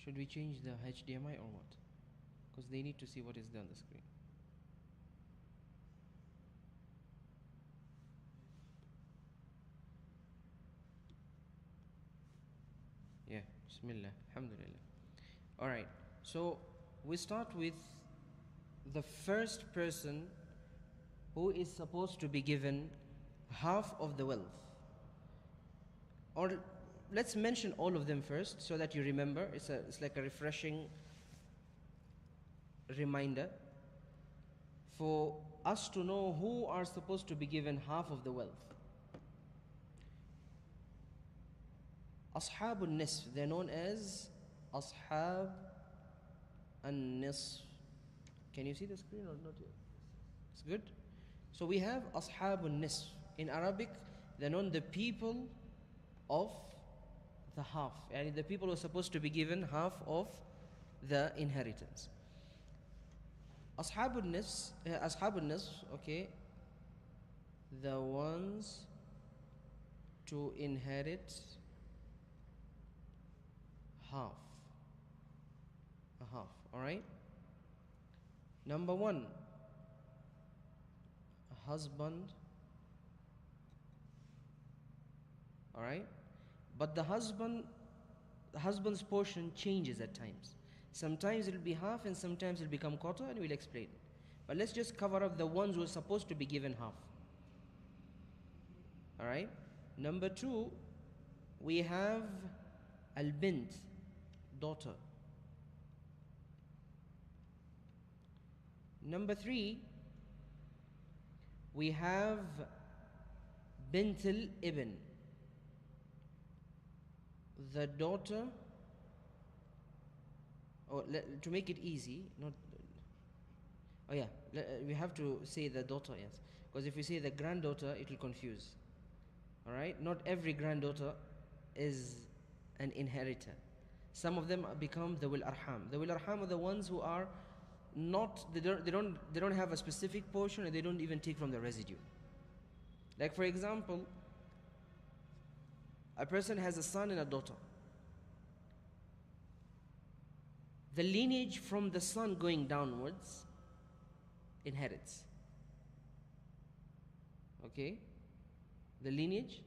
Should we change the HDMI or what? Because they need to see what is there on the screen. Yeah, Bismillah, Alhamdulillah. Alright, so we start with the first person who is supposed to be given half of the wealth. Or let's mention all of them first so that you remember. It's like a refreshing reminder for us to know who are supposed to be given half of the wealth. Ashab al-Nisf, they're known as Ashab al-Nisf. Can you see the screen or not yet? It's good. So we have Ashab al-Nisf. In Arabic, they're known the people of the half. And the people who are supposed to be given half of the inheritance. Ashab al-Nisf, okay, the ones to inherit half. A half, alright? Number one, a husband, alright? But the husband's portion changes at times. Sometimes it will be half and sometimes it will become quarter, and we'll explain. But let's just cover up the ones who are supposed to be given half. Alright? Number two, we have al-bint, daughter. Number three, we have bint al-ibn, the daughter. To make it easy, we have to say the daughter, yes. Because if we say the granddaughter, it will confuse. Alright? Not every granddaughter is an inheritor. Some of them become the wil arham. The wil arham are the ones who are not, they don't have a specific portion, and they don't even take from the residue. Like for example, a person has a son and a daughter. The lineage from the son going downwards inherits. Okay? The lineage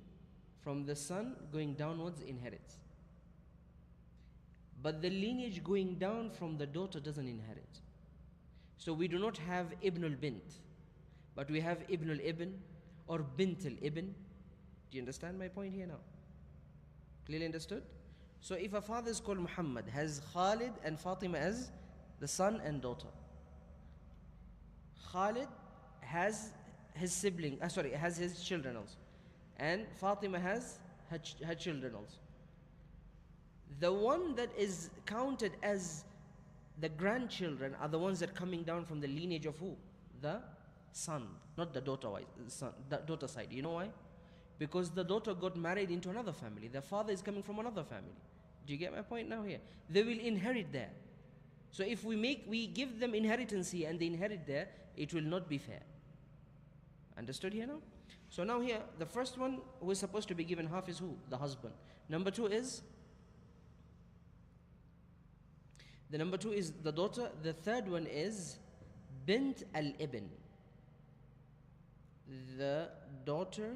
from the son going downwards inherits. But the lineage going down from the daughter doesn't inherit. So we do not have Ibn al-Bint, but we have Ibn al-Ibn or Bint al-Ibn. Do you understand my point here now? Clearly understood? So if a father is called Muhammad, has Khalid and Fatima as the son and daughter. Khalid has his sibling, has his children also. And Fatima has her children also. The one that is counted as the grandchildren are the ones that are coming down from the lineage of who? The son, not the daughter, the daughter side. You know why? Because the daughter got married into another family. The father is coming from another family. Do you get my point now here? They will inherit there. So if we give them inheritance here and they inherit there, it will not be fair. Understood here now? So now here, the first one who is supposed to be given half is who? The husband. Number two is the daughter. The third one is bint al-ibn, the daughter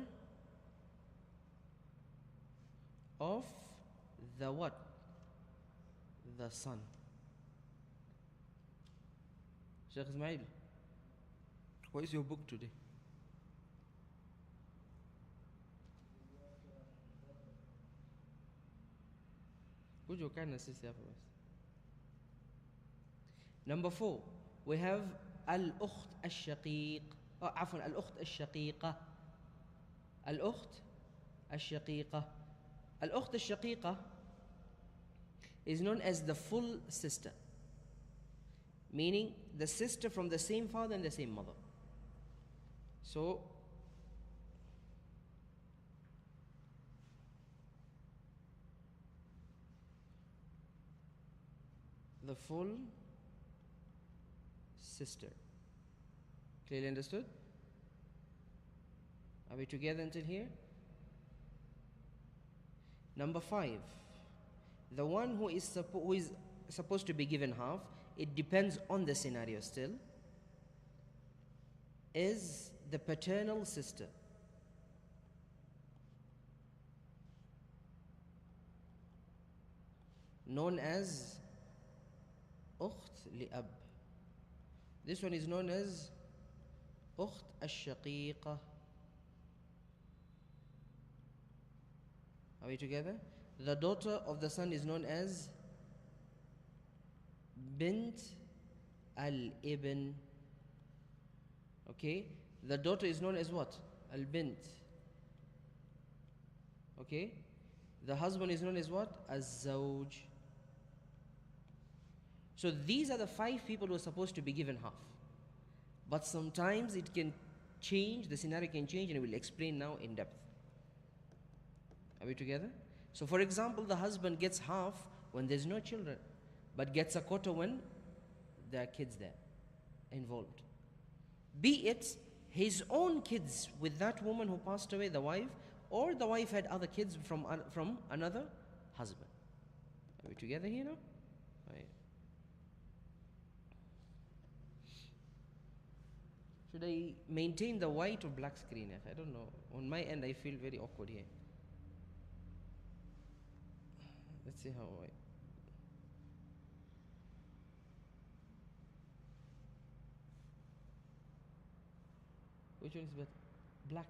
of the what? The son. Sheikh Ismail, what is your book today? Would you kindness is there for us? Number four, we have al-ukht al-shaqiq. Al-ukht al-shaqiqa. Al-ukht al-shaqiqa. Al-ukht al-shaqiqa is known as the full sister, meaning the sister from the same father and the same mother. So the full sister. Clearly understood? Are we together until here? Number five, the one who is supposed to be given half, it depends on the scenario still, is the paternal sister. Known as أخت لأب. This one is known as أخت الشقيقة. Are we together? The daughter of the son is known as Bint al-Ibn. Okay? The daughter is known as what? Al-Bint. Okay? The husband is known as what? Az-Zawj. So these are the 5 people who are supposed to be given half. But sometimes it can change, the scenario can change, and I will explain now in depth. Are we together? So for example, the husband gets half when there's no children, but gets a quarter when there are kids there involved. Be it his own kids with that woman who passed away, the wife, or the wife had other kids from another husband. Are we together here now? Right. Should I maintain the white or black screen? I don't know. On my end, I feel very awkward here. Let's see how I... Which one is better? Black?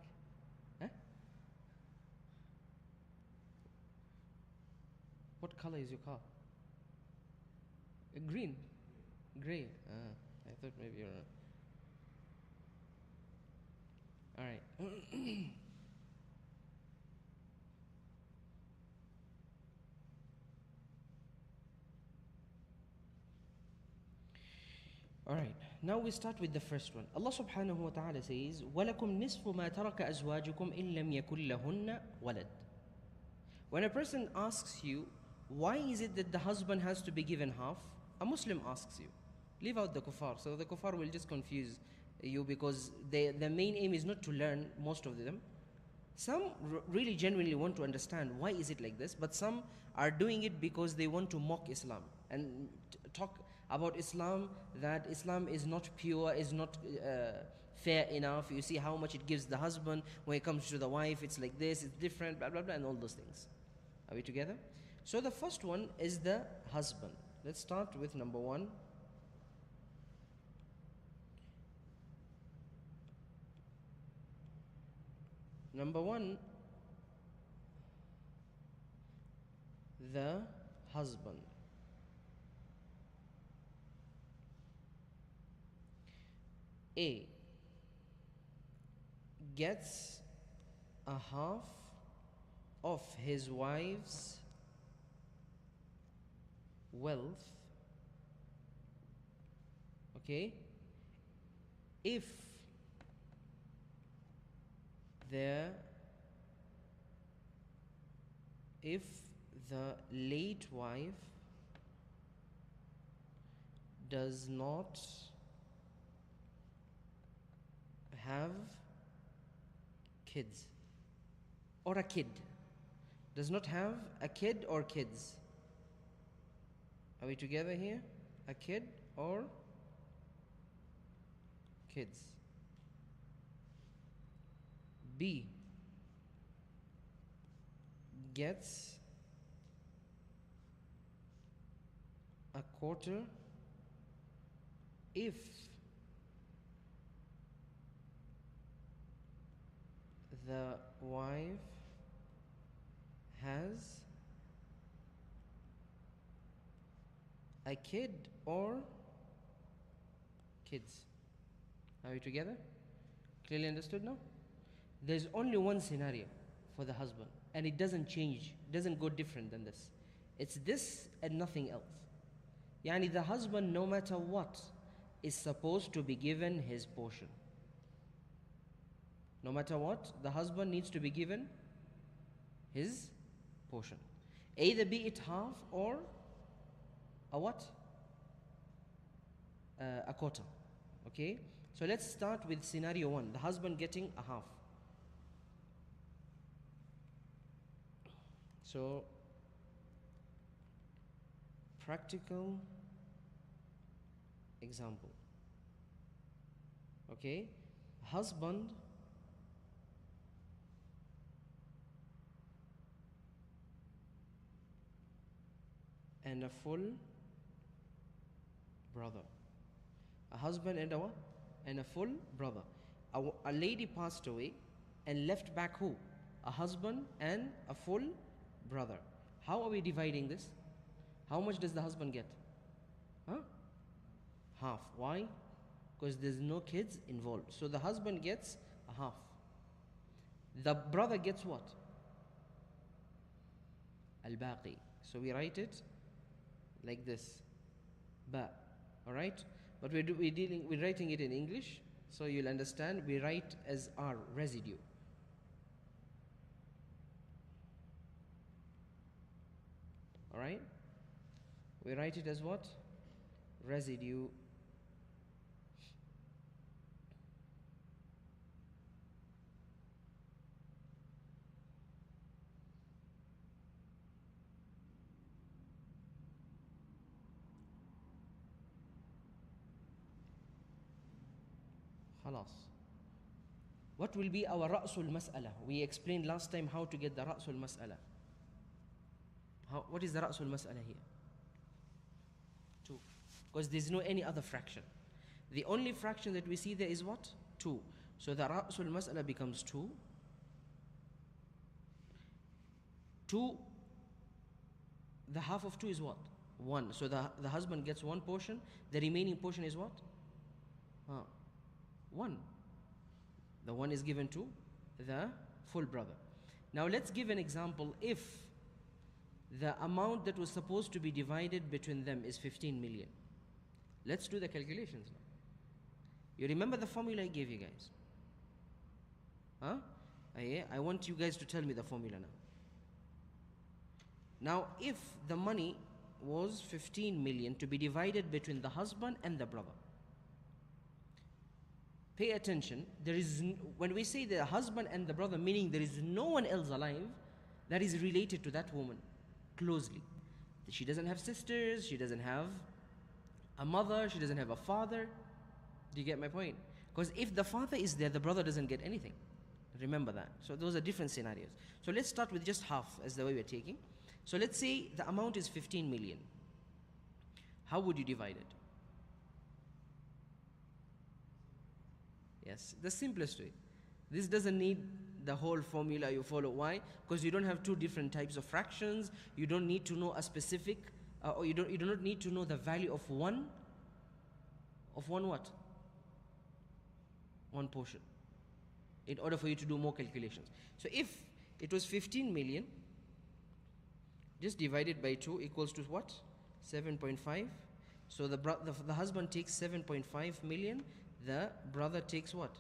Huh? What color is your car? Green? Gray? I thought maybe you're... Alright. Alright, now we start with the first one. Allah subhanahu wa ta'ala says, وَلَكُمْ نِصْفُ مَا تَرَكَ أَزْوَاجُكُمْ إِن لَمْ يَكُنْ لَهُنَّ وَلَدٌ. When a person asks you, why is it that the husband has to be given half? A Muslim asks you. Leave out the kuffar. So the kuffar will just confuse you because the main aim is not to learn, most of them. Some really genuinely want to understand why is it like this, but some are doing it because they want to mock Islam and talk about Islam, that Islam is not pure, is not fair enough. You see how much it gives the husband, when it comes to the wife, it's like this, it's different, blah, blah, blah, and all those things. Are we together? So the first one is the husband. Let's start with number 1. Number 1, the husband. A gets a half of his wife's wealth, okay, if the late wife does not have kids or a kid, does not have a kid or kids. Are we together here? A kid or kids. B gets a quarter if the wife has a kid or kids. Are we together? Clearly understood now? There's only one scenario for the husband, and it doesn't change, it doesn't go different than this. It's this and nothing else. Yani the husband, no matter what, is supposed to be given his portion. No matter what, the husband needs to be given his portion. Either be it half or a what? A quarter. Okay? So let's start with scenario 1, the husband getting a half. So practical example. Okay, husband and a full brother. A husband and a what? And a full brother. A lady passed away and left back who? A husband and a full brother. How are we dividing this? How much does the husband get? Huh? Half. Why? Because there's no kids involved. So the husband gets a half. The brother gets what? Al-Baqi. So we write it like this. Ba. Alright? But we're writing it in English, so you'll understand. We write as R, residue. Alright? We write it as what? Residue. Khalas. What will be our Ra'sul Mas'ala? We explained last time how to get the Ra'sul Mas'ala. What is the Ra'sul Mas'ala here? 2. Because there's no any other fraction. The only fraction that we see there is what? 2. So the Ra'sul Mas'ala becomes 2. 2, the half of 2 is what? 1. So the husband gets 1 portion. The remaining portion is what? 1. The 1 is given to the full brother. Now let's give an example. If the amount that was supposed to be divided between them is 15 million. Let's do the calculations now. You remember the formula I gave you guys? Huh? I want you guys to tell me the formula now. Now, if the money was 15 million to be divided between the husband and the brother, pay attention. When we say the husband and the brother, meaning there is no one else alive that is related to that woman closely. She doesn't have sisters, she doesn't have a mother, she doesn't have a father. Do you get my point? Because if the father is there, the brother doesn't get anything. Remember that. So those are different scenarios. So let's start with just half as the way we're taking. So let's say the amount is 15 million. How would you divide it? Yes, the simplest way. This doesn't need the whole formula you follow. Why? Because you don't have 2 different types of fractions. You don't need to know a specific, or you do not need to know the value of one what? 1 portion, in order for you to do more calculations. So if it was 15 million, just divided by 2 equals to what? 7.5. So the husband takes 7.5 million. The brother takes what?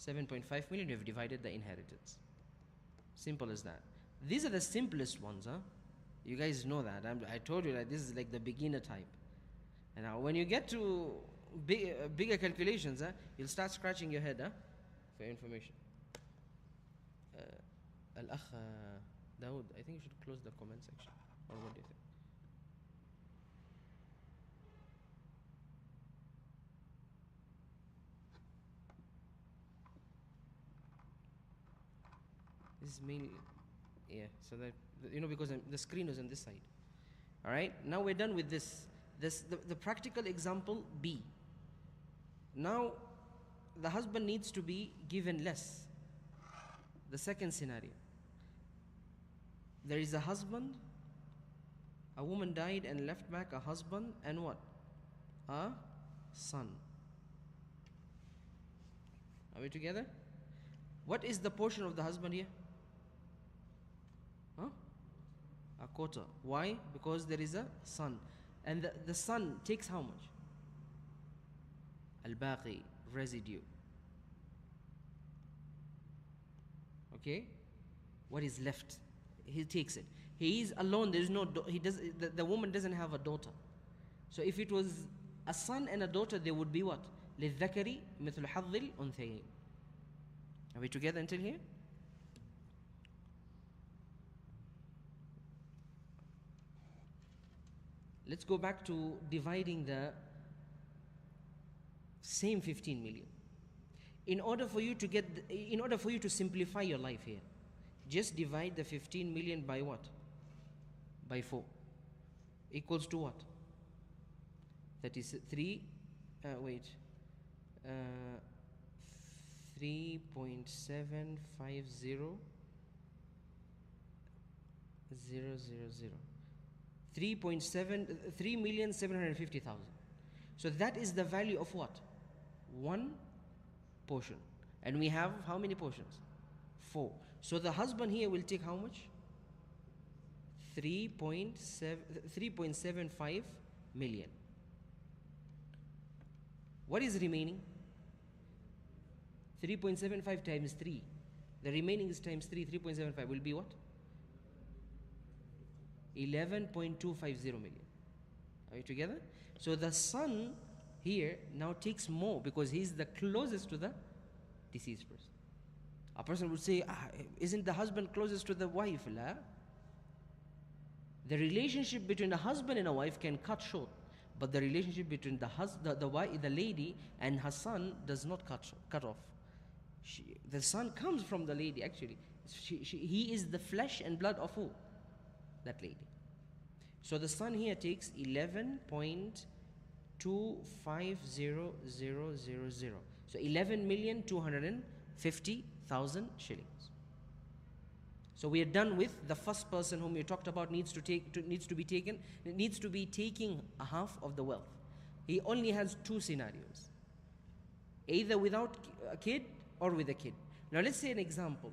7.5 million. You have divided the inheritance. Simple as that. These are the simplest ones, huh? You guys know that. I told you that this is like the beginner type. And now when you get to bigger calculations, huh, you'll start scratching your head, huh, for your information. Al-Akh Dawood, I think you should close the comment section. Or what do you think? This is mainly, yeah, so that, because the screen is on this side. All right, now we're done with this. The practical example B. Now, the husband needs to be given less. The second scenario. There is a husband, a woman died and left back a husband and what? A son. Are we together? What is the portion of the husband here? Huh? A quarter. Why? Because there is a son. And the son takes how much? Al-Baqi, residue. Okay? What is left? He takes it. He is alone. There is no. The woman doesn't have a daughter. So if it was a son and a daughter, there would be what? للذكر مثل حظ الأنثيين. Are we together until here? Let's go back to dividing the same 15 million. In order for you to simplify your life here, just divide the 15 million by what? By 4. Equals to what? That is 3.750 3,750,000. So that is the value of what? One portion. And we have how many portions? 4. So the husband here will take how much? 3.75 million. What is remaining? 3.75 times 3. The remaining is times 3. 3.75 will be what? 11.250 million. Are we together? So the son here now takes more because he's the closest to the deceased person. A person would say, isn't the husband closest to the wife? La. The relationship between a husband and a wife can cut short, but the relationship between the lady and her son does not cut off. The son comes from the lady actually. He is the flesh and blood of who? That lady. So the son here takes 11.250000. So 11,250,000 shillings. So we are done with the first person whom we talked about needs to be taking a half of the wealth. He only has 2 scenarios, either without a kid or with a kid. Now let's say an example.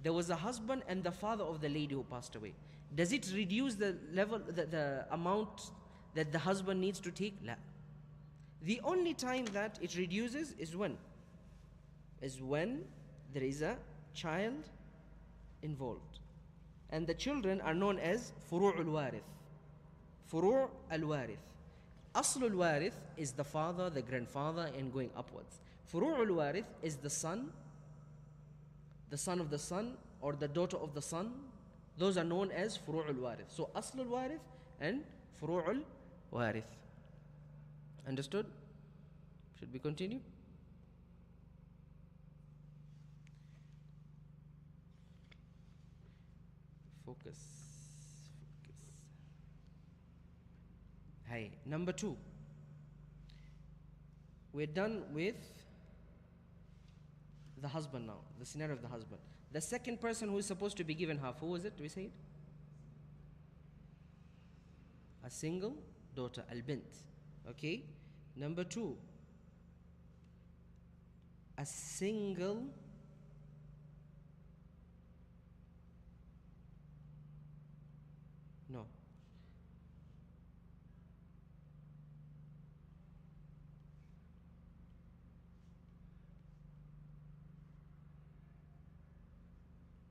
There was a husband and the father of the lady who passed away. Does it reduce the level, the amount that the husband needs to take? La. The only time that it reduces is when there is a child involved. And the children are known as furu' al-warith. Furu' al-warith. Asl al-warith is the father, the grandfather, and going upwards. Furu' al-warith is the son of the son, or the daughter of the son. Those are known as furu' al-warith. So asl al-warith and furu' al-warith. Understood? Should we continue? Focus. Hey, number 2. We're done with the husband now, the scenario of the husband. The second person who is supposed to be given half, who was it? Do we say it? A single daughter, al-bint. Okay? Number 2, a single no.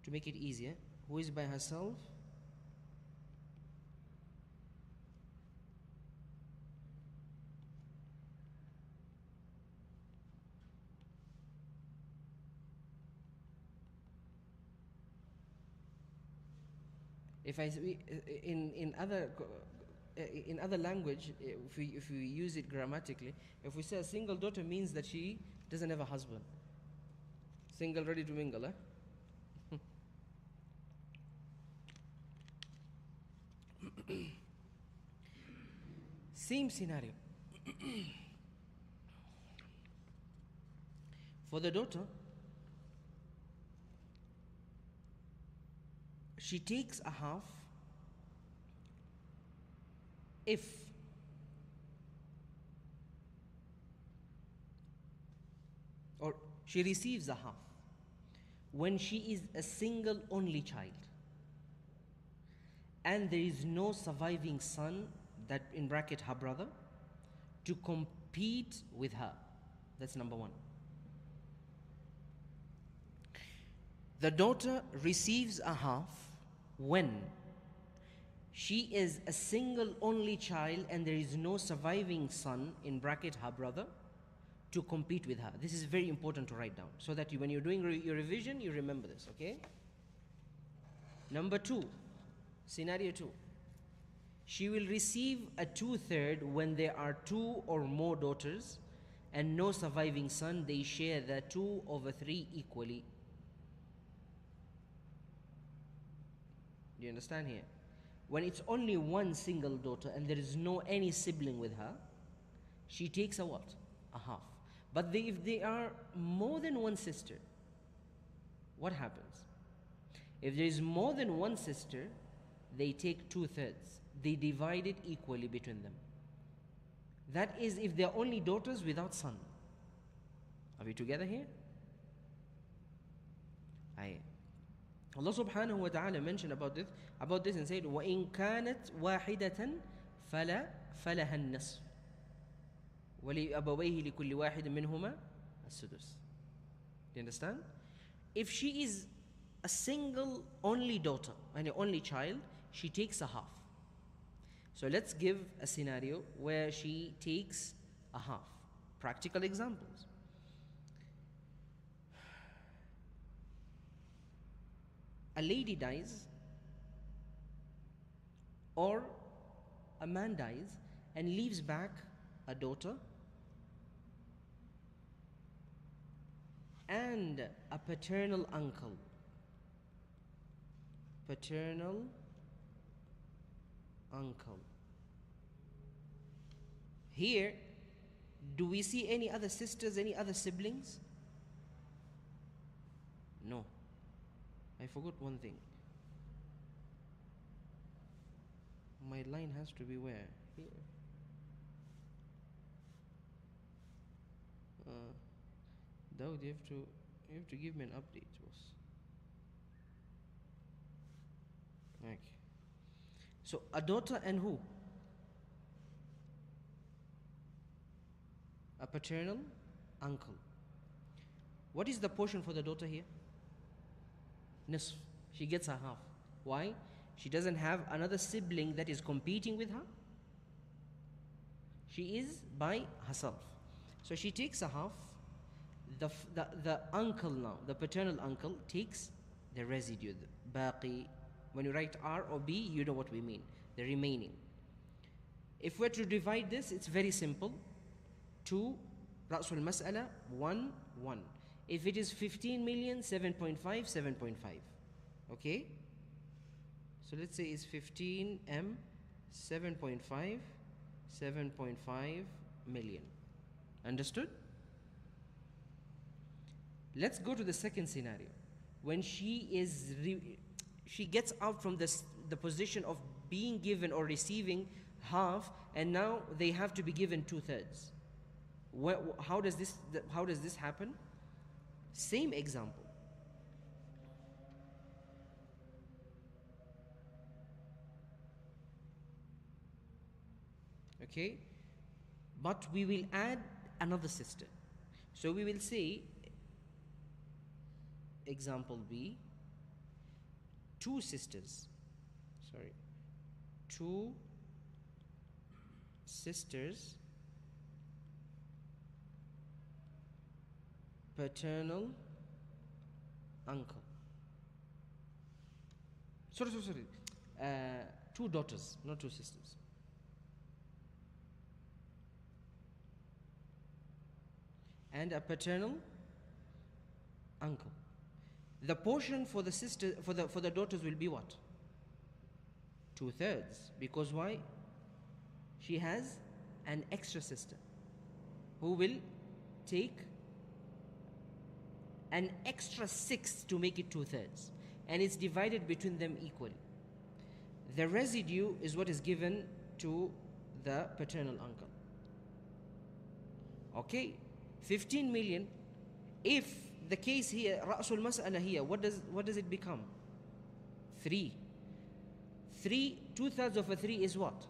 To make it easier, who is by herself? If I in other language, if we use it grammatically, if we say a single daughter means that she doesn't have a husband. Single, ready to mingle, eh? Same scenario. For the daughter, she takes a half if she receives a half when she is a single only child and there is no surviving son, that in bracket her brother, to compete with her. That's number 1. The daughter receives a half when she is a single only child and there is no surviving son, in bracket her brother, to compete with her. This is very important to write down so that when you're doing your revision, you remember this, okay? Number 2, scenario 2. She will receive a 2/3 when there are 2 or more daughters and no surviving son. They share the 2/3 equally. Do you understand here? When it's only one single daughter and there is no any sibling with her, she takes a what? A half. But if they are more than one sister, what happens? If there is more than one sister, they take 2/3. They divide it equally between them. That is if they are only daughters without son. Are we together here? Allah subhanahu wa ta'ala mentioned about this and said, وَإِن كَانَتْ وَاحِدَةً فَلَهَا النَّصْفُ وَلِأَبَوَيْهِ لِكُلِّ وَاحِدٍ مِّنْهُمَا السُّدُسُ. Do you understand? If she is a single only daughter and an only child, she takes a half. So let's give a scenario where she takes a half. Practical examples. A lady dies or a man dies and leaves back a daughter and a paternal uncle. Paternal uncle. Here, do we see any other sisters, any other siblings? No. I forgot one thing. My line has to be where? Here. Dawood, you have to give me an update, boss. Okay. So a daughter and who? A paternal uncle. What is the portion for the daughter here? Nisf. She gets a half. Why? She doesn't have another sibling that is competing with her. She is by herself. So she takes a half. The uncle now, the paternal uncle, takes the residue, the baqi. When you write R or B, you know what we mean. The remaining. If we're to divide this, it's very simple. 2, Ra'sul Mas'ala, 1, 1. If it is 15 million, 7.5, 7.5. Okay? So let's say it's 15M, 7.5, 7.5 million. Understood? Let's go to the second scenario. When she gets out from the position of being given or receiving half, and now they have to be given 2/3. How does this happen? Same example. Okay? But we will add another sister. So we will say, example B, 2 sisters. Sorry. 2 sisters, paternal uncle. Sorry. 2 daughters, not 2 sisters. And a paternal uncle. The portion for the sister for the daughters will be what? 2/3. Because why? She has an extra sister who will take an extra 6 to make it 2/3, and it's divided between them equally. The residue is what is given to the paternal uncle. Okay, 15 million. If the case here, Ra'sul Mas'ala here, what does it become? 3. 2/3 of a 3 is what?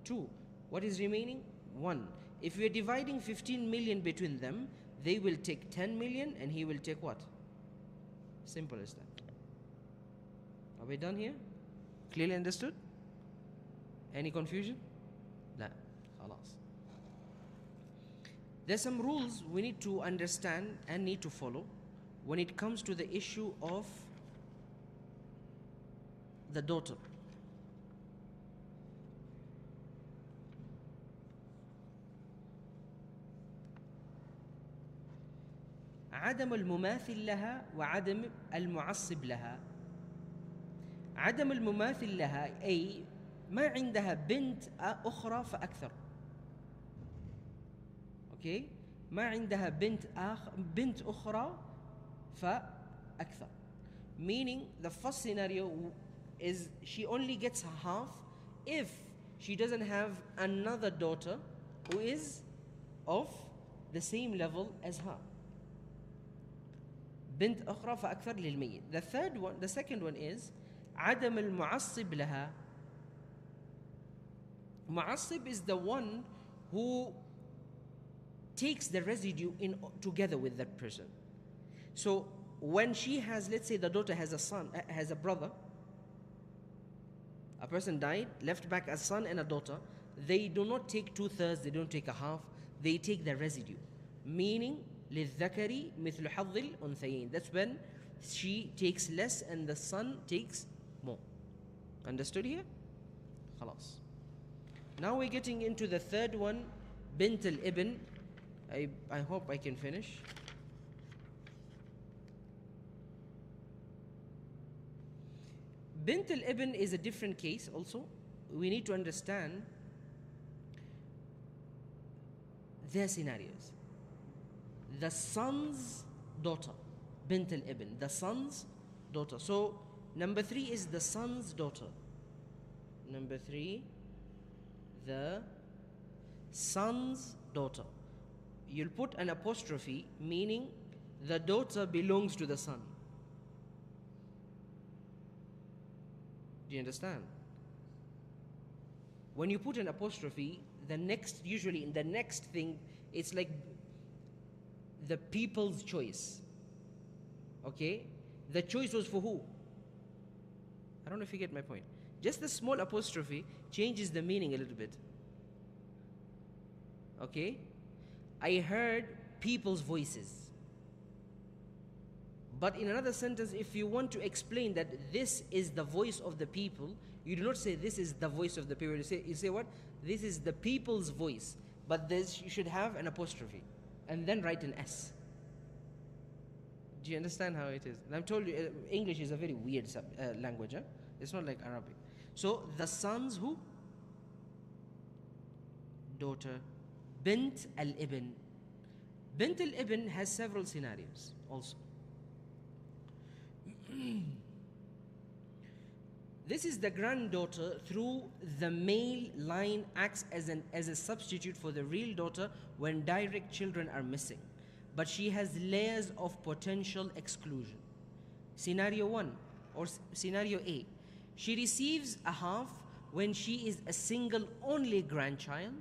2. What is remaining? 1. If we are dividing 15 million between them, they will take 10 million and he will take what? Simple as that. Are we done here? Clearly understood? Any confusion? No. Khalas. There's some rules we need to understand and need to follow when it comes to the issue of the daughter. عدم المماثل لها وعدم المعصب لها. عدم المماثل لها أي ما عندها بنت أخرى فأكثر. أوكي؟ ما عندها بنت أخرى فأكثر. Meaning the first scenario is she only gets half if she doesn't have another daughter who is of the same level as her. بنت أخرى فأكثر للميت. The second one is عدم المعصب لها. معصب is the one who takes the residue in together with that person. So when she has, let's say the daughter has a son, has a brother, a person died, left back a son and a daughter, they do not take 2/3, they don't take a half, they take the residue. Meaning للذكر مثل حظ الأنثيين. That's when she takes less and the son takes more. Understood here? خلاص. Now we're getting into the third one, bint al-ibn. I hope I can finish. Bint al-ibn is a different case also. We need to understand their scenarios. The son's daughter, bint al-ibn, the son's daughter. So number 3 is the son's daughter. Number 3, the son's daughter. You'll put an apostrophe, meaning the daughter belongs to the son. Do you understand? When you put an apostrophe, usually in the next thing, it's like the people's choice. Okay? The choice was for who? I don't know if you get my point. Just the small apostrophe changes the meaning a little bit. Okay? I heard people's voices. But in another sentence, if you want to explain that this is the voice of the people, you do not say this is the voice of the people. You say what? This is the people's voice. But you should have an apostrophe. And then write an S. Do you understand how it is? And I've told you, English is a very weird language. It's not like Arabic. So, the son's who? Daughter. Bint al-ibn. Bint al-ibn has several scenarios also. This is the granddaughter through the male line, acts as a substitute for the real daughter when direct children are missing. But she has layers of potential exclusion. Scenario 1 or scenario A. She receives a half when she is a single only grandchild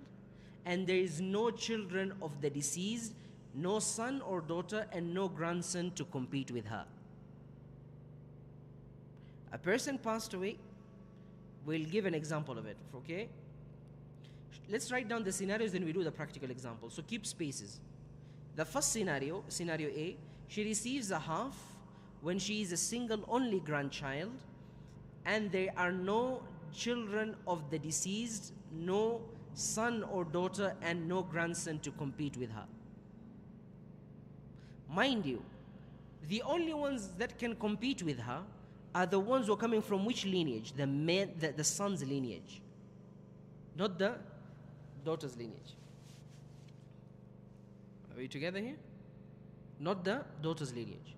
and there is no children of the deceased, no son or daughter and no grandson to compete with her. A person passed away. We'll give an example of it, okay? Let's write down the scenarios, then we do the practical example. So keep spaces. The first scenario, scenario A, she receives a half when she is a single only grandchild and there are no children of the deceased, no son or daughter and no grandson to compete with her. Mind you, the only ones that can compete with her are the ones who are coming from which lineage? The son's lineage, not the daughter's lineage. Are we together here? Not the daughter's lineage.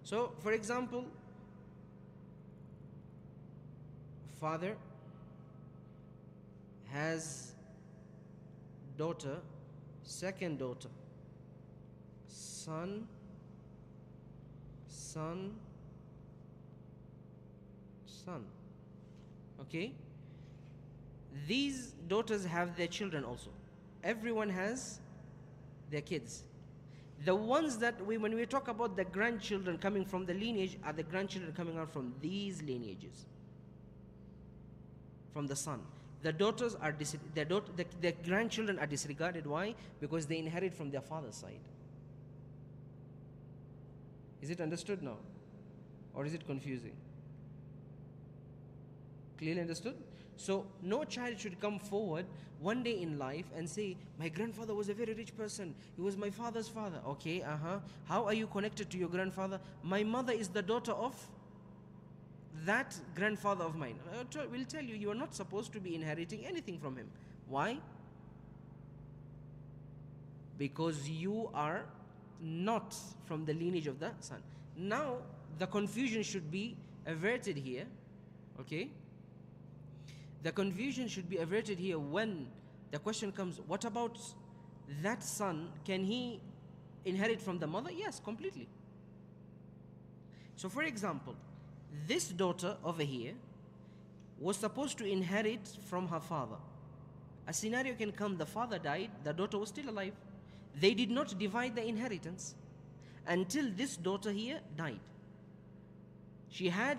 So, for example, father has daughter, second daughter, son, okay? These daughters have their children also. Everyone has their kids. The ones that when we talk about the grandchildren coming from the lineage are the grandchildren coming out from these lineages, from the son. The daughters are the grandchildren are disregarded. Why? Because they inherit from their father's side. Is it understood now? Or is it confusing? Clearly understood? So no child should come forward one day in life and say, my grandfather was a very rich person. He was my father's father. Okay, How are you connected to your grandfather? My mother is the daughter of that grandfather of mine. Will tell you, you are not supposed to be inheriting anything from him. Why? Because you are not from the lineage of the son. Now, the confusion should be averted here. Okay? The confusion should be averted here when the question comes, what about that son? Can he inherit from the mother? Yes, completely. So for example, this daughter over here was supposed to inherit from her father. A scenario can come, the father died, the daughter was still alive. They did not divide the inheritance until this daughter here died. She had